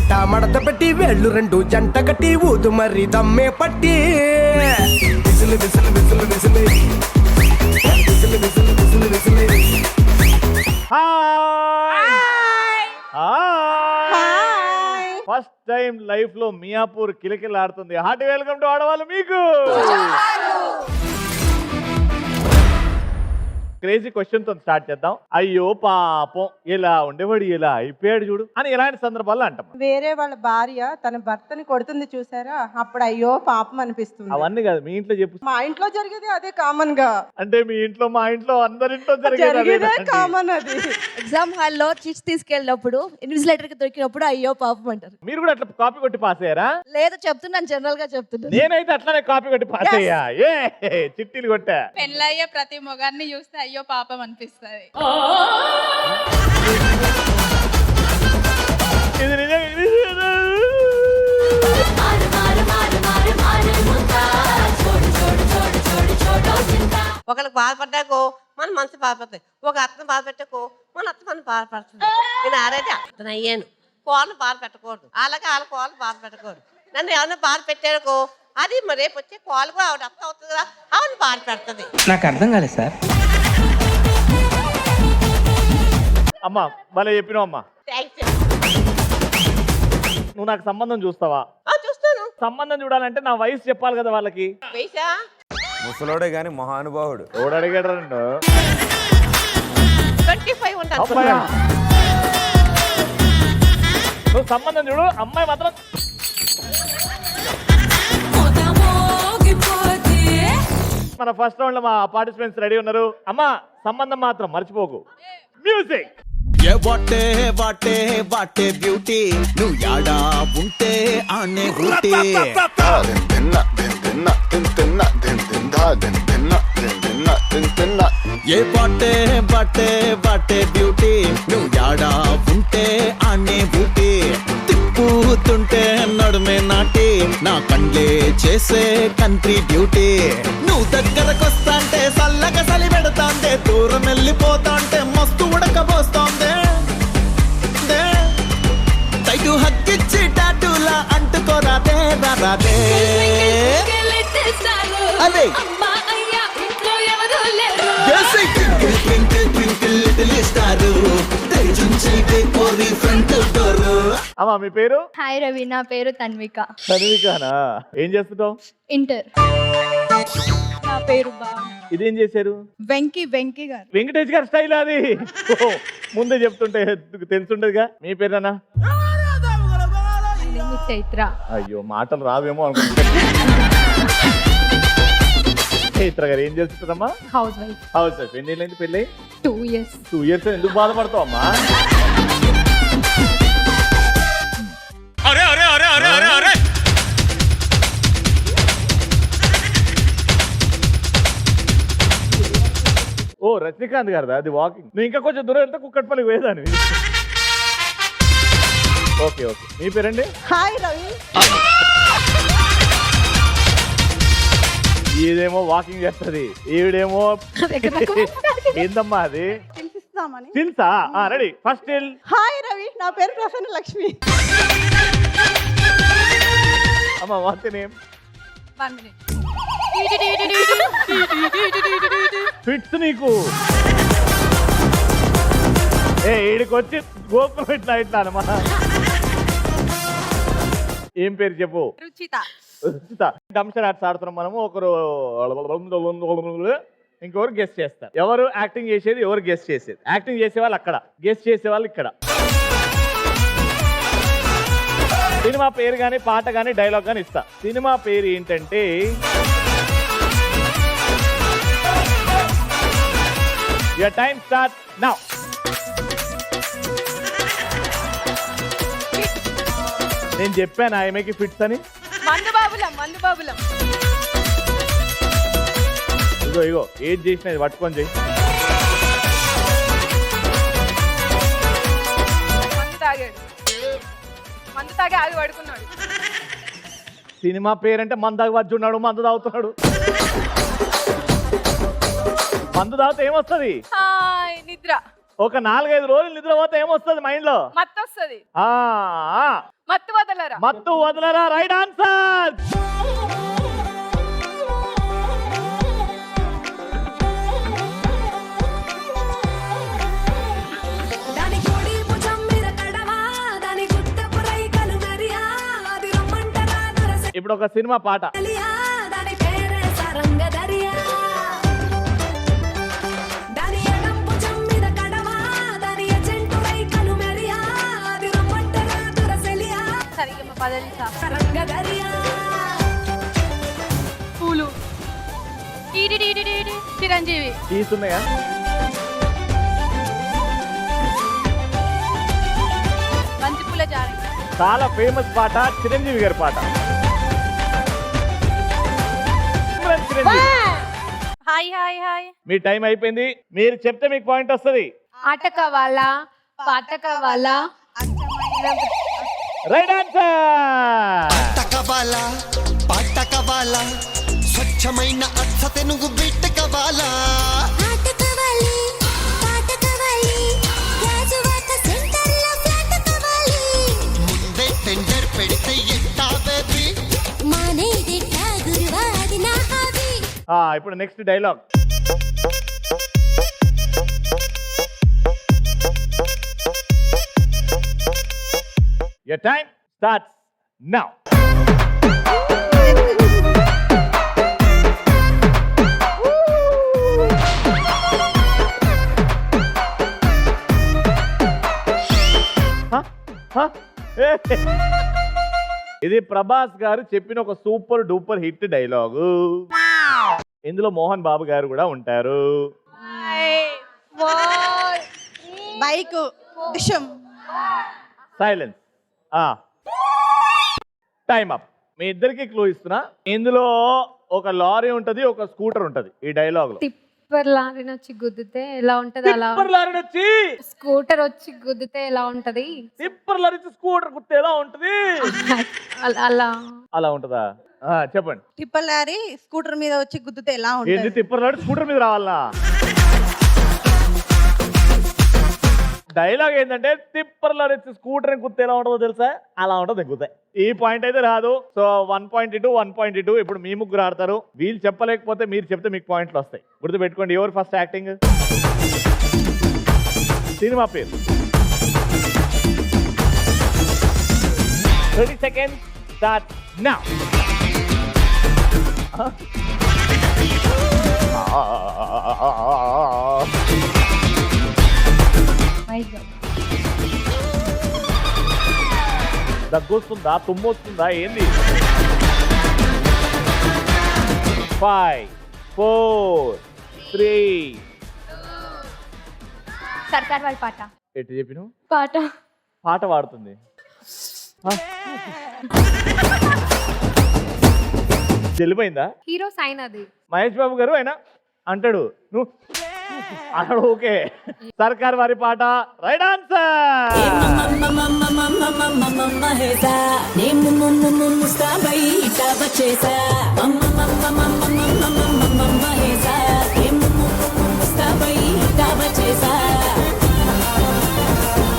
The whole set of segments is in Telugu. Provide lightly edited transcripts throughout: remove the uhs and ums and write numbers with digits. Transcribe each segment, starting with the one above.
కంట మడత పెట్టి వేళ్ళు రెండు జంట కట్టి ఊదు మరి దమ్మే పట్టి విసిలి విసిలి విసిలి విసిలి విసిలి విసిలి విసిలి విసిలి. ఫస్ట్ టైం లైఫ్ లో మియాపూర్ కిలకిలాడుతుంది. హార్ట్ వెల్కమ్ టు ఆడవాళ్ళు మీకు. క్రేజీ క్వశ్చన్ తో స్టార్ట్ చేద్దాం. అయ్యో పాపం ఇలా ఉండేవాడు ఇలా అయిపోయాడు చూడు అని ఇలాంటి సందర్భాల్లో అంటాం. వేరే వాళ్ళ భార్య తన భర్తని కొడుతుంది చూసారా, అప్పుడు అయ్యో పాపం అనిపిస్తుంది. అవన్నీ కాదు, మీ ఇంట్లో చెప్పు. మా ఇంట్లో జరిగేది అదే కామన్ గా. అంటే మీ ఇంట్లో మా ఇంట్లో అందరింట్లో జరిగేదే కామన్. అది ఎగ్జామ్ హాల్లో చిట్స్ తీసుకెళ్ళినప్పుడు ఇన్విజిలేటర్ కి దొరికినప్పుడు అయ్యో పాపం అంటారు. మీరు కూడా అట్లా కాపీ కొట్టి పాస్ అయ్యారా? లేదు, చెప్తున్నాను, జనరల్ గా చెప్తున్నాను. నేనైతే అట్లానే కాపీ కొట్టి పాస్ అయ్యా. చిట్టీలు కొట్టా. పెళ్ళయ్యే ప్రతి మొగాన్ని చూస్తే అయ్యో పాపం అనిపిస్తుంది. ఇది నిజంగా ఒకరికి బాధపడ్డాకో మన మనసు బాధపడుతుంది, ఒక అత్తను బాధపెట్టాకో మన అత్త మనం బాధపడుతుంది. నేను ఆరైతే అత్తను అయ్యాను, కోళ్ళను బాధ పెట్టకూడదు, అలాగే వాళ్ళ కోళ్ళను బాధ పెట్టకూడదు. నన్ను ఏమన్నా బాధ పెట్టానుకో అది మరి రేపు వచ్చే కోళ్ళు కూడా ఆవిడ అత్త అవుతుంది కదా, ఆవిడ బాధ పెడుతుంది. నాకు అర్థం కాలేదు సార్. అమ్మా భలే చెప్పినావు అమ్మా. థ్యాంక్స్. నువ్వు నాకు సంబంధం చూస్తావా? చూస్తాను. సంబంధం చూడాలంటే నా వయసు చెప్పాలి కదా వాళ్ళకి. వయసా? ముసలోడే గాని మహానుభావుడు. ఎవడు అడిగాడు రెండు 25 ఉంటాను. నువ్వు సంబంధం చూడు, అమ్మాయి మాత్రం మన ఫస్ట్ రౌండ్ లో మా పార్టిసిపెంట్స్ రెడీ ఉన్నారు. అమ్మా సంబంధం మాత్రం మర్చిపోకు. మ్యూజిక్. ఏ వాటే వాటే వాటే బ్యూటీ నువ్వు యాడా ఉంటే ఆనే ఊటీ. ఏ వాటే వాటే వాటే బ్యూటీ నువ్వు యాడా ఉంటే ఆనే ఊటీ. తిప్పుతుంటే నడుమే నాటి నా కండ్లే చేసే కంట్రీ బ్యూటీ. నువ్వు దగ్గరకొస్తాంటే సల్లగా సలి పెడతాంటే, దూరం వెళ్ళిపోతాంటే మస్తు ఉడకబోస్తాందే. తైటు హక్కిచ్చి టాటూలా అంటుకోరాదే రాదే. అదే అమ్మా మీ పేరు? హాయ్ రవి, నా పేరు తన్విక. తన్వికనా? ఏం చేస్తుంటావు? ఇంటర్. నా పేరు భావన. ఇదేం చేశారు? వెంకీ గారు. వెంకటేష్ గారి స్టైల్ అది. ఓ, ముందే చెప్తుంటే తెలుసుండదుగా. మీ పేరేనా? చైత్ర. అయ్యో మాటలు రావేమో అనుకుంటా. చైత్ర గారు ఏం చేస్తుంటారమ్మా? Housewife. Housewife. ఎన్ని ఏళ్ళైంది పెళ్ళి? 2 years. 2 years. ఎందుకు బాధపడతావు అమ్మా? ఓ రజనీకాంత్ గారు అది వాకింగ్. నువ్వు ఇంకా కొంచెం దూరం వెళ్తే కుక్కట్పల్లికి పోయేదాన్ని. Okay okay. మీ పేరండి? హాయ్ రవి. ఇదేమో వాకింగ్ చేస్తుంది, ఈవిడేమో ఏందమ్మా అది? సిన్సా? రెడీ. ఫస్ట్ హాయ్ రవి, నా పేరు ప్రసన్న లక్ష్మి. అమ్మా వాట్ నేమ్? 1 minute. ఫిట్స్ నీకు. ఈడికి వచ్చి గోకులు ఇట్లా ఇట్లా అనమాట. ఏం పేరు చెప్పు? రుచిత. డంప్స్టర్ ఆర్ట్స్ ఆడుతున్నాం మనము. ఒకరు ఇంకొకరు గెస్ట్ చేస్తారు. ఎవరు యాక్టింగ్ చేసేది, ఎవరు గెస్ట్ చేసేది. యాక్టింగ్ చేసే వాళ్ళు అక్కడ, గెస్ట్ చేసే వాళ్ళు ఇక్కడ. సినిమా పేరు కానీ పాట కానీ డైలాగ్ కానీ ఇస్తా. సినిమా పేరు ఏంటంటే your time starts now. నేను చెప్పాను ఆమెకి ఫిట్స్ అని. మందు బాబులం. ఇగో ఏది చేసినా ఇది పట్టుకొని చెయ్యి. మందు తాగి ఆగి పడుకున్నాడు. సినిమా పేరంటే మందు తాగి వచ్చున్నాడు, మందు తాగుతున్నాడు. మందు తాగితే ఏమొస్తుంది? నిద్ర. ఒక 4-5 రోజులు నిద్రపోతే ఏమొస్తుంది మైండ్ లో? మత్తు వస్తుంది. మత్తు వదలరా. మత్తు వదలరా రైట్ ఆన్సర్. ఇప్పుడు ఒక సినిమా పాట. సరిగ్గా పదనిసా. పూలు. చిరంజీవి. తీసున్నాయా? బంతిపూల జారి. చాలా ఫేమస్ పాట, చిరంజీవి గారి పాట. చిరంజీవి. Hi hi hi. మీ టైం అయిపోయింది. మీరు చెప్తే మీకు పాయింట్ వస్తుంది. ఆట కావాలా, పాట కావాలా? Right answer. టకవాలా పాట కవాలా స్వచ్ఛమైన అచ్చ తెనుగు బిట్ట కవాలా ముందే టెండర్ పెడితే ఎట్టా బేబీ ఇప్పుడు next dialogue. Your time starts now. ఇది ప్రభాస్ గారు చెప్పిన ఒక సూపర్ డూపర్ హిట్ డైలాగు. ఇందులో మోహన్ బాబు గారు కూడా ఉంటారు. బైక్ డిషం. సైలెన్స్. Time up. మీ ఇద్దరికి క్లూ ఇస్తున్నా. ఇందులో ఒక లారీ ఉంటది, ఒక స్కూటర్ ఉంటది. ఈ డైలాగ్ లో టిప్పర్ లారీని వచ్చి గుద్దితే ఎలా ఉంటది? అలా టిప్పర్ లారీ వచ్చి స్కూటర్ వచ్చి గుద్దితే ఎలా ఉంటది? టిప్పర్ లారీ స్కూటర్ గుద్దితే ఎలా ఉంటది? అలా అలా ఉంటదా? చెప్పండి. టిప్పర్ లారీ స్కూటర్ మీద వచ్చి గుద్దితే ఎలా ఏంటి? ఉంటుంది? టిప్పర్ లారీ స్కూటర్ మీద రావాలనా? డైలాగ్ ఏంటంటే టిప్పర్ లారీ స్కూటర్ గుర్తు ఎలా ఉంటుందో తెలుసా? అలా ఉంటుంది గుర్తే. ఈ పాయింట్ అయితే రాదు. సో 1 పాయింట్ ఇటు 1 పాయింట్ ఇటు. ఇప్పుడు మీ ముగ్గురు ఆడతారు. వీళ్ళు చెప్పలేకపోతే మీరు చెప్తే మీకు పాయింట్లు వస్తాయి. గుర్తు పెట్టుకోండి. ఎవరు ఫస్ట్ యాక్టింగ్? సినిమా పేరు. 30 seconds start now. దగ్గొస్తుందా, తుమ్మొస్తుందా, ఏంది? 5 4 3. సర్కార్ వాళ్ళ పాట. ఎటు చెప్పిన పాట పాట పాడుతుంది. తెలిపోయిందా? హీరో సైన్ అది. మహేష్ బాబు గారు ఆయన అంటాడు, నువ్వు అన్నాడు. Okay, Sarkar Vaari Paata. Right answer.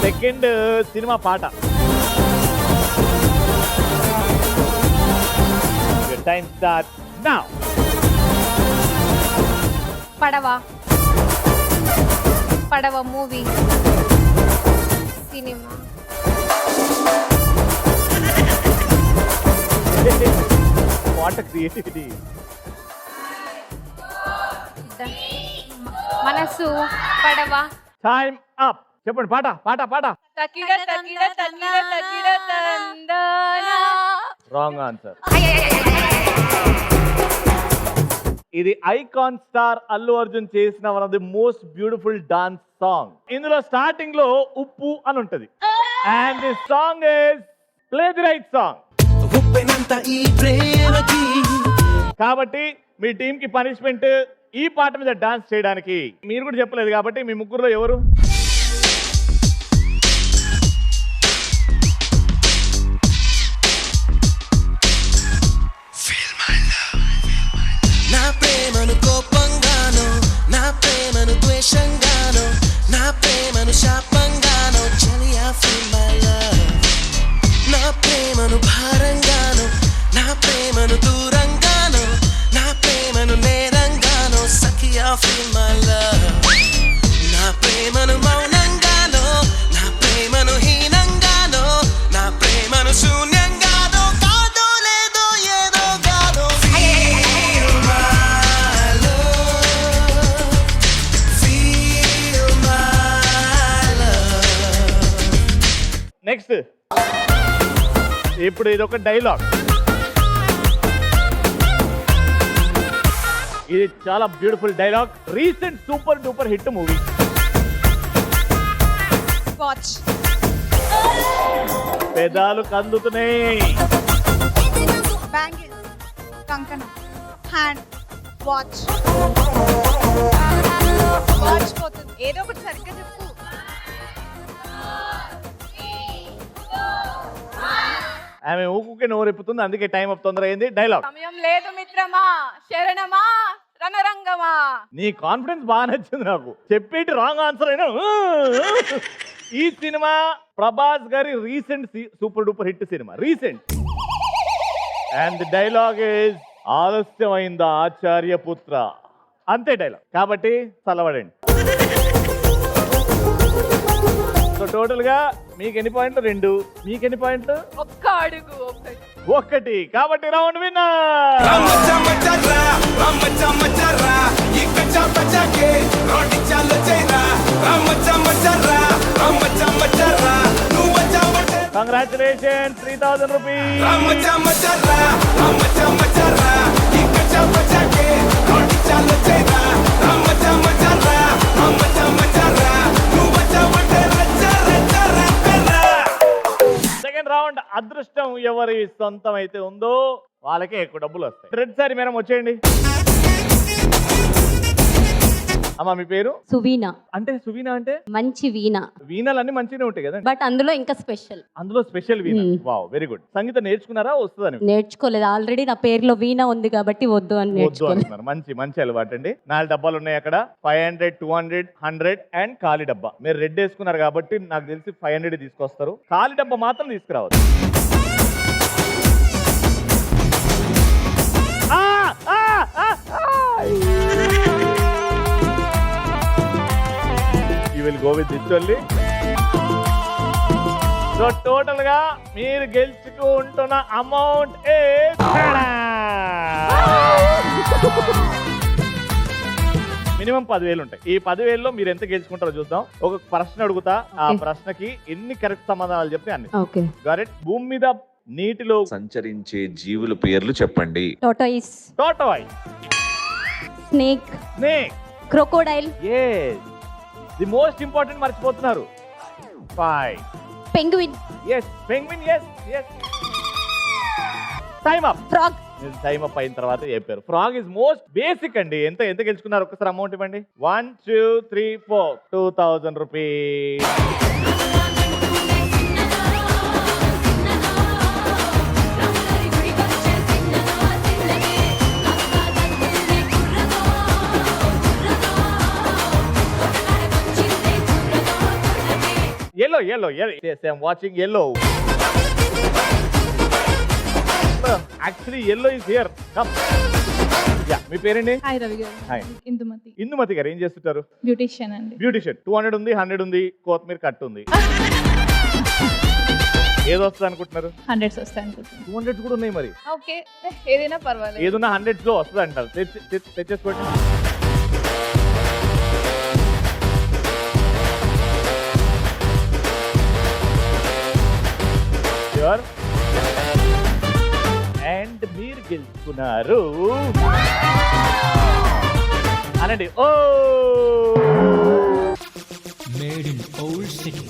Second cinema పాట. Time start now. పడవ. పడవ మూవీ, సినిమా. What creativity. మనసు. పడవ. Time up. చెప్పండి. పాట పాట పాట. తకిడ తకిడ తకిడ తకిడ తందన. Wrong answer. ఇది ఐకాన్ స్టార్ అల్లు అర్జున్ చేసిన one of the most beautiful dance song. ఇందులో స్టార్టింగ్ లో ఉప్పు అని ఉంటది. And this song is play the right song. కాబట్టి మీ టీం కి పనిష్మెంట్ ఈ పాట మీద డాన్స్ చేయడానికి. మీరు కూడా చెప్పలేదు కాబట్టి మీ ముగ్గురులో ఎవరు? నా ప్రేమను కోపంగాను, నా ప్రేమను ద్వేషంగాను, నా ప్రేమ శాపంగానో చలియా feel my love. నా ప్రేమను భారంగానో నా ప్రేమను దూరంగానో నా ప్రేమను నేరంగానో సఖియా feel my love. నా ప్రేమను మౌనంగానో నా ప్రేమను హీనంగానో నా ప్రేమను శూన్యంగానో కాదో లేదో ఏదో కాదో feel my love, feel my love. Next ఇప్పుడు ఇది ఒక డైలాగ్. ఇది చాలా beautiful dialogue. Recent super duper hit movie. Watch. పెదాలు కందుతున్నాయి. బ్యాంగిల్స్. కంకణం. హ్యాండ్. వాచ్. వాచ్ పోతుంది. ఏదో ఒకటి సరిగ్గా చెప్పు. ఆమె ఊకుకే నోరెప్పుతుంది, అందుకే టైం అప్ తొందర అయింది. డైలాగ్. సమయం లేదు మిత్రమా, శరణమా, రణరంగమా. నీ కాన్ఫిడెన్స్ బాగా నచ్చింది నాకు. చెప్పేటి రాంగ్ ఆన్సర్ అయినా ఈ సినిమా ప్రభాస్ గారి recent super duper hit cinema. Recent. And dialogue is ఆలస్యమైందా ఆచార్య పుత్ర. అంతే డైలాగ్. కాబట్టి చల్లబడండి. సో టోటల్ గా మీకు ఎన్ని పాయింట్లు? 2. మీకు ఎన్ని పాయింట్లు? ఒక్క అడుగు. 1. కాబట్టి round winner. Congratulation, 3000 rupees. Second round అదృష్టం ఎవరి సొంతం అయితే ఉందో వాళ్ళకే ఎక్కువ డబ్బులు వస్తాయి. రెడ్ సారీ మేడం వచ్చేయండి. అమ్మా మీ పేరు? సువీనా. అంటే సువీనా అంటే మంచి వీణ. వీణలు అన్ని మంచిగానే ఉంటాయి కదా, బట్ అందులో ఇంకా స్పెషల్. అందులో special veena. Wow, very good. సంగీతం నేర్చుకున్నారా? వస్తుందని నేర్చుకోలేదు. ఆల్రెడీ నా పేరులో వీణ ఉంది కాబట్టి వద్దు అని వద్దు నేర్చుకోలేదు. అంటున్నారు. మంచి మంచి అలవాటు అండి. 4 డబ్బాలు ఉన్నాయి అక్కడ. 500, 200, 100 అండ్ ఖాళీ డబ్బా. మీరు రెడ్ వేసుకున్నారు కాబట్టి నాకు తెలిసి 500 తీసుకొస్తారు. ఖాళీ డబ్బా మాత్రం తీసుకురావద్దు. You will go with this only. So total గా మీరు గెలుచుకుంటున్న అమౌంట్ మినిమం 10,000 ఉంటాయి. ఈ 10,000లో మీరు ఎంత గెలుచుకుంటారో చూద్దాం. ఒక ప్రశ్న అడుగుతా, ఆ ప్రశ్నకి ఎన్ని కరెక్ట్ సమాధానాలు చెప్తే అన్ని. ఓకే. గారెట్. భూమి మీద నీటిలో సంచరించే జీవుల పేర్లు చెప్పండి. Tortoise. Tortoise. Snake. Snake. Crocodile. yes. The most important మర్చిపోతున్నారు. 5. Penguin. yes. penguin. yes. Time up. Frog. Time up అయిన తర్వాత చెప్పారు. ఫ్రాగ్ ఇస్ మోస్ట్ బేసిక్ అండి. ఎంత ఎంత గెలుచుకున్నారు ఒకసారి అమౌంట్ ఇవ్వండి. 1, 2, 3, 4 2000 rupees. Yellow. Yes, I'm watching yellow. Actually, yellow is here. Come. Yeah, మీ పేరేంటి? హాయ్ రవి గారు. హాయ్. ఇందుమతి. ఇందుమతి గారు ఏం చేస్తుంటారు? బ్యూటిషియన్ అండి. బ్యూటిషియన్. 200 ఉంది, 100 ఉంది, కొత్తిమీర కట్టు ఉంది. ఏది వస్తుంది అనుకుంటున్నారు? 100s వస్తాయి అనుకుంటున్నాను. 200 కూడా ఉన్నాయి మరి. ఓకే, ఏదైనా పర్వాలేదు. ఏదన్నా 100s లో వస్తుంది అంటారు. తెచ్చేసుకోండి. అండ్ మీరు గెలుచుకున్నారు అనండి. Oh made in old city.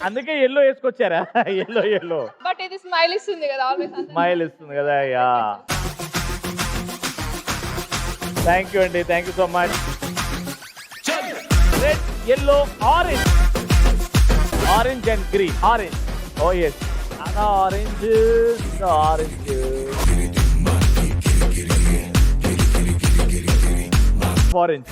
అందుకే ఎల్లో వేసుకొచ్చారా? ఎల్లో బట్ ఇది స్మైల్ ఇస్తుంది కదా, ఆల్వేస్ స్మైల్ ఇస్తుంది కదా. యా, థ్యాంక్ యూ అండి, thank you so much. Red, yellow, orange and green. Orange. Oh yes. Orange. Orange.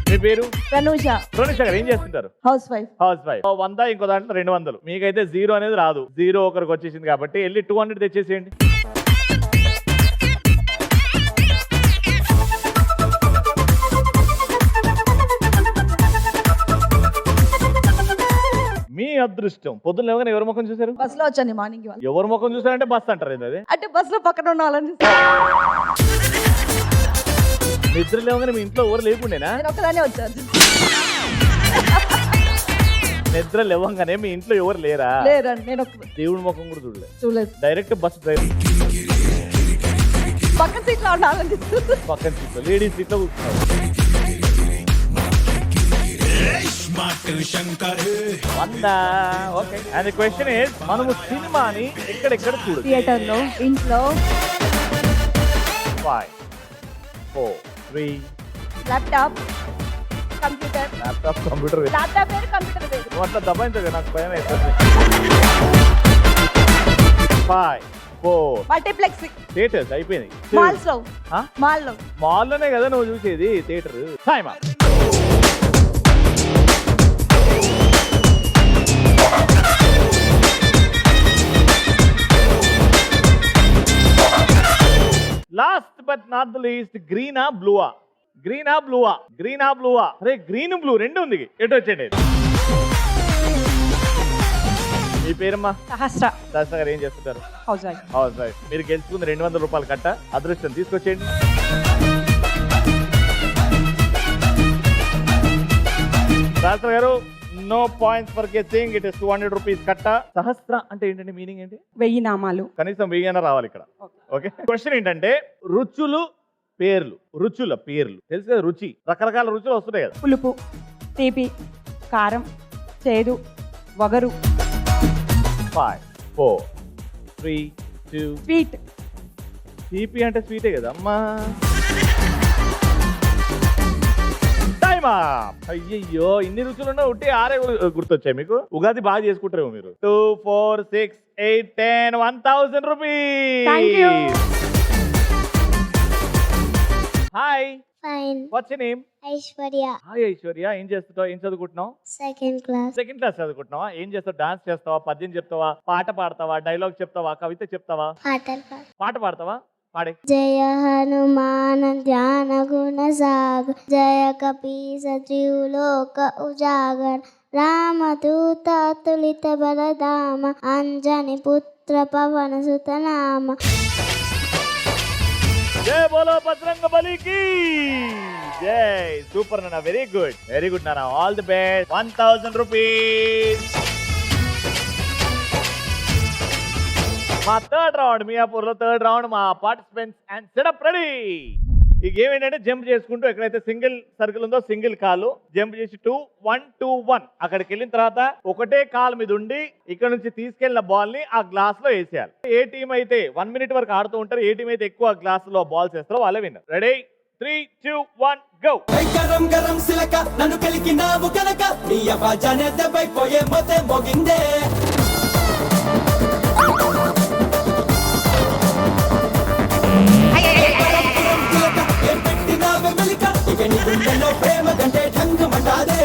మీ పేరు? తనూష, రోనిష గారు ఏం చేస్తుంటారు? Housewife. House wife. 100, ఇంకో దాంట్లో 200. మీకైతే 0 అనేది రాదు. 0 ఒకరికి వచ్చేసింది కాబట్టి వెళ్ళి 200 తెచ్చేసేయండి. మీ అదృష్టం. పొద్దున్న లేవగానే ఎవరి ముఖం చూసారు? బస్ లో వచ్చాను మార్నింగ్. ఎవరి ముఖం చూసారంటే బస్ అంటారు ఏంది అది? అంటే బస్ లో పక్కన ఉన్న వాళ్ళని నిద్ర లేవగానే మీ ఇంట్లో ఎవరు లేకుండేనా? నేను ఒకదానే వచ్చాను. నిద్ర లేవగానే మీ ఇంట్లో ఎవరు లేరా? లేరండి, నేను దేవుడి ముఖం కూడా చూడలేదు. చూడలేదు. డైరెక్ట్ బస్ డ్రైవర్ పక్కన సీట్ లో ఉండాలని పక్కన సీట్ లో లేడీస్ సీట్ లో కూర్చున్నారు. Okay. And the question is, మనము సినిమాని ఎక్కడెక్కడ చూడొచ్చు? థియేటర్ లో, ఇంట్లో, 5, 4, 3. Laptop, computer. Laptop, computer. Laptop వేరు, కంప్యూటర్ వేరు. నువ్వు అట్లా దబాయించగా నాకు భయం అవుతుంది. 5, 4. మల్టీప్లెక్స్. థియేటర్స్ అయిపోయింది. మాల్స్ లో. మాల్ లో. మాల్లోనే కదా నువ్వు చూసేది theatre. Time. Last but not the least, గ్రీనా బ్లూవా? గ్రీనా బ్లూవా? గ్రీనా బ్లూవా? అరే గ్రీన్ బ్లూ రెండు ఉంది. ఎటు వచ్చేయండి. మీ పేరమ్మా? సహస్ర. సహస్ర గారు ఏం చేస్తుంటారు? Housewife. Housewife. మీరు గెలుచుకుంది 200 రూపాయలు కట్ట. అదృష్టం తీసుకొచ్చేయండి. సహస్ర గారు, no points for guessing. It is 200 rupees కట్ట. సహస్ర అంటే ఏంటంటే మీనింగ్ ఏంటి? 1000 నామాలు. కనీసం 1000 రావాలి ఇక్కడ. ఓకే. క్వశ్చన్ ఏంటంటే, రుచులు పేర్లు. రుచుల పేర్లు తెలుసు కదా? రుచి, రకరకాల రుచులు వస్తున్నాయి కదా. పులుపు, తీపి, కారం, చేదు, వగరు. 5, 4, 3, 2. స్వీట్. తీపి అంటే స్వీటే కదా అమ్మా. టైమా. అయ్యయ్యో, ఇన్ని రుచులున్నా ఉంటే 6 గుర్తొచ్చాయి మీకు. ఉగాది బాగా చేసుకుంటారేమో మీరు. 2, 4, 6, 8, 10, 1000 rupees. Thank you. Hi. Fine. What's your name? Aishwarya. Hi Aishwarya, ఏం చేస్తుంటావు? ఏం చదువుకుంటున్నావు? Second class. సెకండ్ క్లాస్ చదువుకుంటున్నావా? ఏం చేస్తావు? డాన్స్ చేస్తావా? పద్యం చెప్తావా? పాట పాడతావా? డైలాగ్ చెప్తావా? కవిత చెప్తావా? పాట పాడతావా? పాడే. జయ హనుమాన్ ధ్యాన గుణ సాగర్, జయ కపీస త్రిలోక ఉజాగర్, రామదూత తులిత బలధామ, అంజని పుత్ర పవన సుత నామ. జై బోలో బజరంగ బలికి జై. సూపర్ నాన్న, వెరీ గుడ్, వెరీ గుడ్ నాన్న. All the best. 1000 రూపీస్. మా థర్డ్ రౌండ్, మియాపూర్లో థర్డ్ రౌండ్. మా పార్టిసిపెంట్స్ అండ్ సెటప్ రెడీ. ఈ గేమ్ ఏంటంటే, జంప్ చేసుకుంటూ ఎక్కడైతే సింగిల్ సర్కిల్ ఉందో సింగిల్ కాలు జంప్ చేసి 2, 1, 2, 1 అక్కడికి వెళ్ళిన తర్వాత ఒకటే కాల్ మీద ఉండి ఇక్కడ నుంచి తీసుకెళ్లిన బాల్ ని ఆ గ్లాస్ లో వేసేయాలి. ఏ టీం అయితే 1 మినిట్ వరకు ఆడుతూ ఉంటారు, ఏ టీం అయితే ఎక్కువ గ్లాస్ లో బాల్స్ వేస్తారో వాళ్ళే విన్నర్. రెడీ? 3, 2, 1 గో. గరం గరం సిలక నన్ను కలికినావు కనుక నీ అవాజానే దెబ్బైపోయే మొతే మోగిందే. ప్రేమ కంటే ఢంగమంటాదే.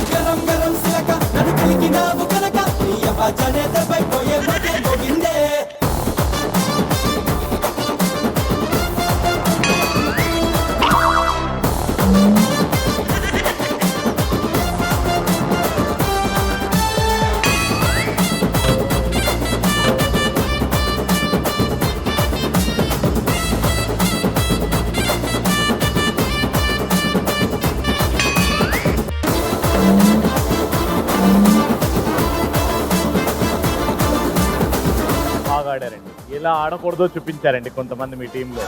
గరం గరం సిలక నన్ను కలికినావు కనుక నీ అవాజానే దెబ్బైపోయే మొతే మోగిందే. బాగా ఆడారండి. ఎలా ఆడకూడదో చూపించారండి కొంతమంది మీ టీంలో.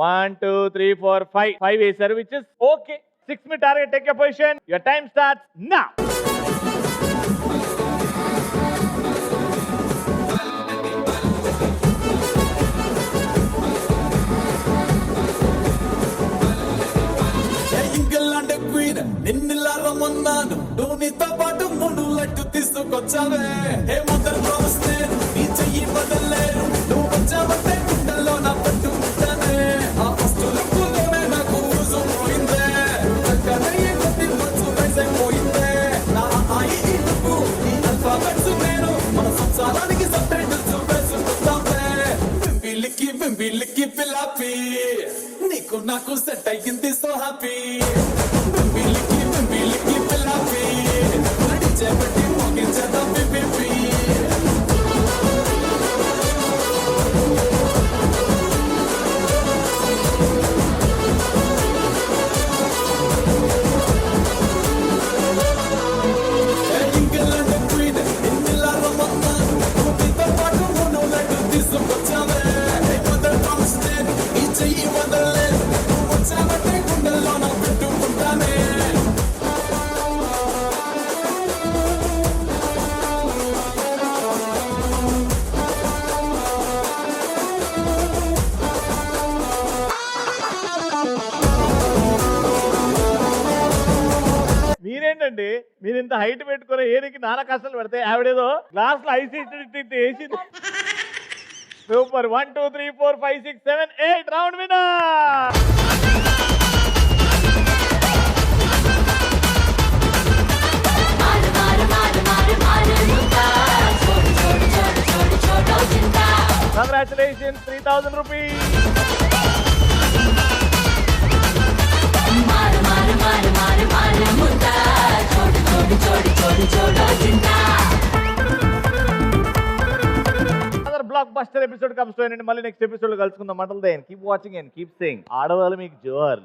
1, 2, 3, 4, 5 వేశారు, విచ్ ఇస్ ఓకే. 6 మీ target, take your position. Your time starts now. England queen నిన్నిలా రమ్మన్నాను, నువ్వు నీతో పాటు 3 లడ్డు తీసుకొచ్చావే. ఏ మదర్ ప్రామిస్ నేను నీ చెయ్యి వదలలేను, నువ్వు వచ్చావంటే గుండెల్లో నా పట్టు ఉంటానే. ఆ ఫస్ట్ లుక్కులోనే నాకు ఊసు పోయిందే, చక్కనే కొద్ది కొంచెం రైస్ అయిపోయిందే. నా ఆయి ఇటుకు నీ అల్ఫాబెట్స్ నేను మన సంసారానికి సబ్టైటిల్స్ వేసుకుంటామే. బింబిలికి పిల్లాపి నీకు నాకు సెట్ అయ్యింది, సో హ్యాపీ. బింబిలికి పిల్లాపి చేపట్టి మోగించేద్దాం బిబిపి. ఇంగ్లాండ్ క్వీన్ నిన్నిలా రమ్మన్నాను, నువ్వు నీతో పాటు 3 లడ్డు తీసుకొచ్చావే. మదర్ ప్రామిస్ నేను నీ చెయ్యి వదలలేదు, నువ్వు వచ్చావంటే గుండెల్లో నా పెట్టుకుంటానే. మీరేంటండి, మీరు ఇంత హైట్ పెట్టుకుని ఏరికి నానా కష్టాలు పెడితే ఆవిడేదో గ్లాస్ లో ఐస్ వేసింది. Super. 1 2 3 4 5 6 7 8 round winner. Congratulations, 3000 rupees. Block buster episode comes to end. మళ్ళీ నెక్స్ట్ ఎపిసోడ్ కలుసుకుందాం. మంటలు keep watching and keep saying. ఆడవాళ్ళు మీకు జోర్లు.